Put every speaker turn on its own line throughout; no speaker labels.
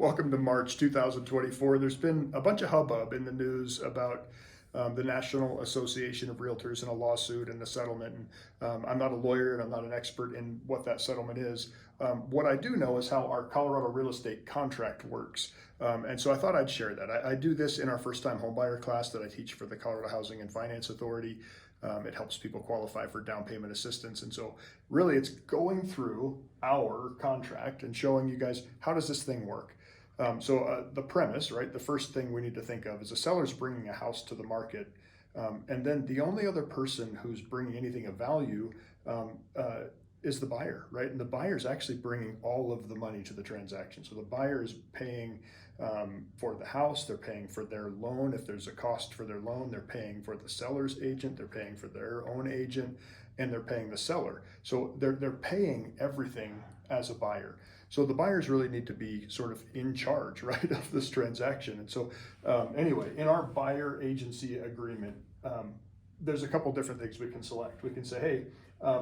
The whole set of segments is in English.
Welcome to March 2024. There's been a bunch of hubbub in the news about the National Association of Realtors and a lawsuit and the settlement. And I'm not a lawyer and I'm not an expert in what that settlement is. What I do know is how our Colorado real estate contract works. And so I thought I'd share that. I do this in our first-time homebuyer class that I teach for the Colorado Housing and Finance Authority. It helps people qualify for down payment assistance. And so really it's going through our contract and showing you guys, how does this thing work? The premise, right, the first thing we need to think of is a seller's bringing a house to the market. And then the only other person who's bringing anything of value is the buyer, right? And the buyer is actually bringing all of the money to the transaction. So the buyer is paying for the house, they're paying for their loan. If there's a cost for their loan, they're paying for the seller's agent, they're paying for their own agent, and they're paying the seller. So they're paying everything as a buyer. So the buyers really need to be sort of in charge, right, of this transaction. And so anyway, in our buyer agency agreement, there's a couple different things we can select. We can say, hey,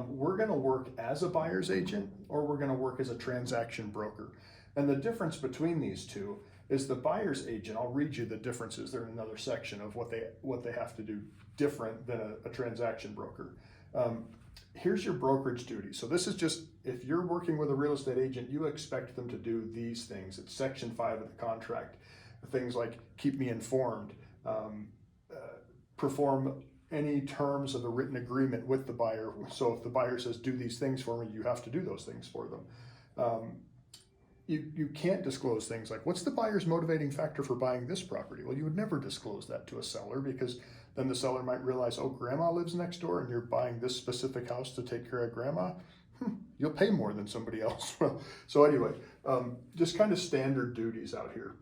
we're gonna work as a buyer's agent or we're gonna work as a transaction broker. And the difference between these two is the buyer's agent. I'll read you the differences. They're in another section of what they have to do different than a transaction broker. Here's your brokerage duty. So this is just, if you're working with a real estate agent, you expect them to do these things. It's section 5 of the contract. Things like keep me informed, perform any terms of a written agreement with the buyer. So if the buyer says, do these things for me, you have to do those things for them. You can't disclose things like, what's the buyer's motivating factor for buying this property? Well, you would never disclose that to a seller, because then the seller might realize, oh, grandma lives next door and you're buying this specific house to take care of grandma. You'll pay more than somebody else. So anyway, just kind of standard duties out here.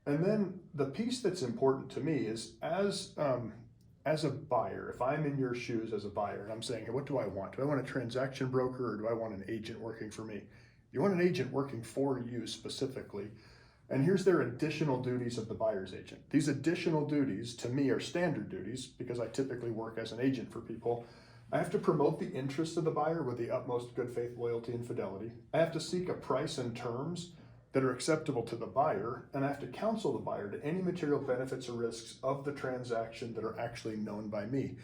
And then the piece that's important to me is as a buyer, if I'm in your shoes as a buyer and I'm saying, hey, what do I want? Do I want a transaction broker or do I want an agent working for me? You want an agent working for you specifically. And here's their additional duties of the buyer's agent. These additional duties to me are standard duties because I typically work as an agent for people. I have to promote the interests of the buyer with the utmost good faith, loyalty, and fidelity. I have to seek a price and terms that are acceptable to the buyer, and I have to counsel the buyer to any material benefits or risks of the transaction that are actually known by me.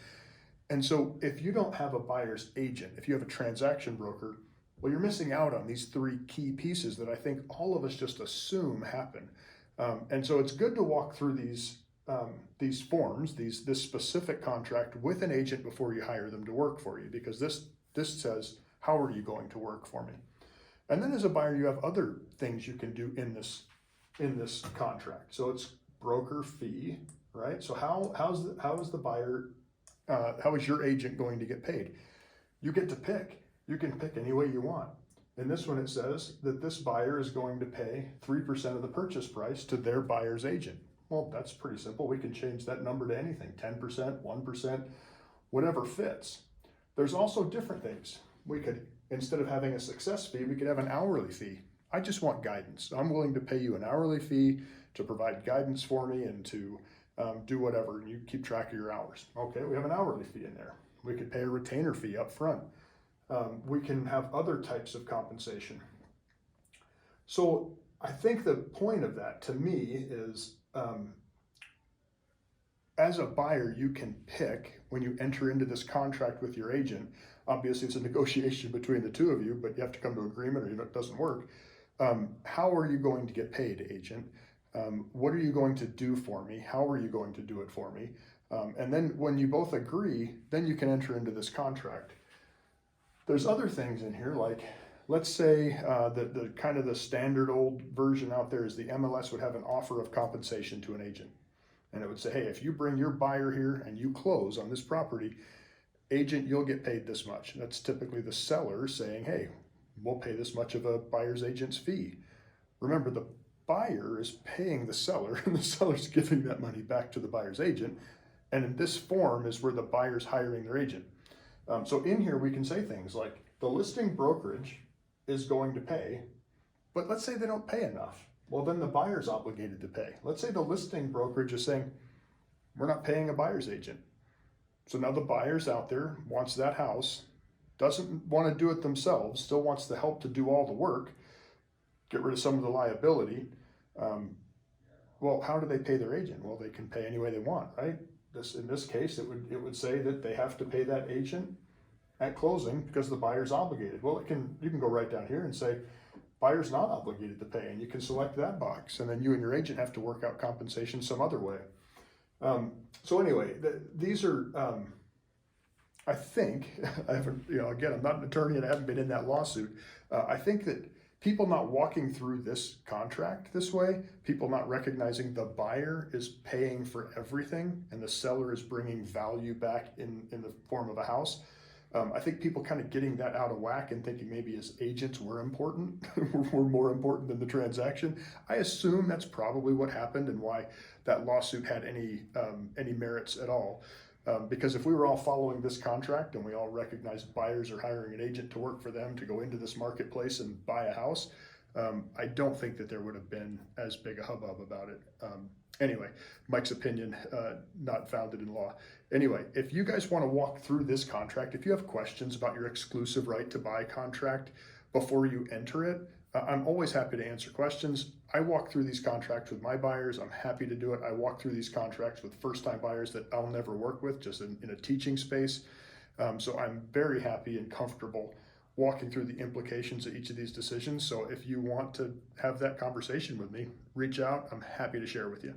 And so if you don't have a buyer's agent, if you have a transaction broker, well, you're missing out on these 3 key pieces that I think all of us just assume happen. And so it's good to walk through these forms, this specific contract with an agent before you hire them to work for you, because this says, how are you going to work for me? And then as a buyer, you have other things you can do in this contract. So it's broker fee, right? So how is the buyer, how is your agent going to get paid? You get to pick. You can pick any way you want. In this one, it says that this buyer is going to pay 3% of the purchase price to their buyer's agent. Well, that's pretty simple. We can change that number to anything, 10%, 1%, whatever fits. There's also different things. We could, instead of having a success fee, we could have an hourly fee. I just want guidance. I'm willing to pay you an hourly fee to provide guidance for me and to do whatever, and you keep track of your hours. Okay, we have an hourly fee in there. We could pay a retainer fee up front. We can have other types of compensation. So I think the point of that to me is, as a buyer, you can pick when you enter into this contract with your agent. Obviously, it's a negotiation between the two of you, but you have to come to agreement or it doesn't work. How are you going to get paid, agent? What are you going to do for me? How are you going to do it for me? And then when you both agree, then you can enter into this contract. There's other things in here, like let's say the kind of the standard old version out there is the MLS would have an offer of compensation to an agent. And it would say, hey, if you bring your buyer here and you close on this property, agent, you'll get paid this much. And that's typically the seller saying, hey, we'll pay this much of a buyer's agent's fee. Remember, the buyer is paying the seller and the seller's giving that money back to the buyer's agent. And in this form is where the buyer's hiring their agent. So in here, we can say things like the listing brokerage is going to pay, but let's say they don't pay enough. Well, then the buyer's obligated to pay. Let's say the listing brokerage is saying, we're not paying a buyer's agent. So now the buyer's out there, wants that house, doesn't want to do it themselves, still wants the help to do all the work, get rid of some of the liability. Well, how do they pay their agent? Well, they can pay any way they want, right? In this case, it would say that they have to pay that agent at closing because the buyer's obligated. Well, you can go right down here and say buyer's not obligated to pay, and you can select that box, and then you and your agent have to work out compensation some other way. So anyway, these are, I think, I haven't, again, I'm not an attorney and I haven't been in that lawsuit. I think that people not walking through this contract this way, people not recognizing the buyer is paying for everything and the seller is bringing value back in the form of a house. I think people kind of getting that out of whack and thinking maybe as agents we're important, we're more important than the transaction. I assume that's probably what happened and why that lawsuit had any merits at all. Because if we were all following this contract and we all recognized buyers are hiring an agent to work for them to go into this marketplace and buy a house, I don't think that there would have been as big a hubbub about it. Anyway, Mike's opinion, not founded in law. Anyway, if you guys want to walk through this contract, if you have questions about your exclusive right to buy contract before you enter it, I'm always happy to answer questions. I walk through these contracts with my buyers. I'm happy to do it. I walk through these contracts with first-time buyers that I'll never work with, just in a teaching space. So I'm very happy and comfortable walking through the implications of each of these decisions. So if you want to have that conversation with me, reach out. I'm happy to share with you.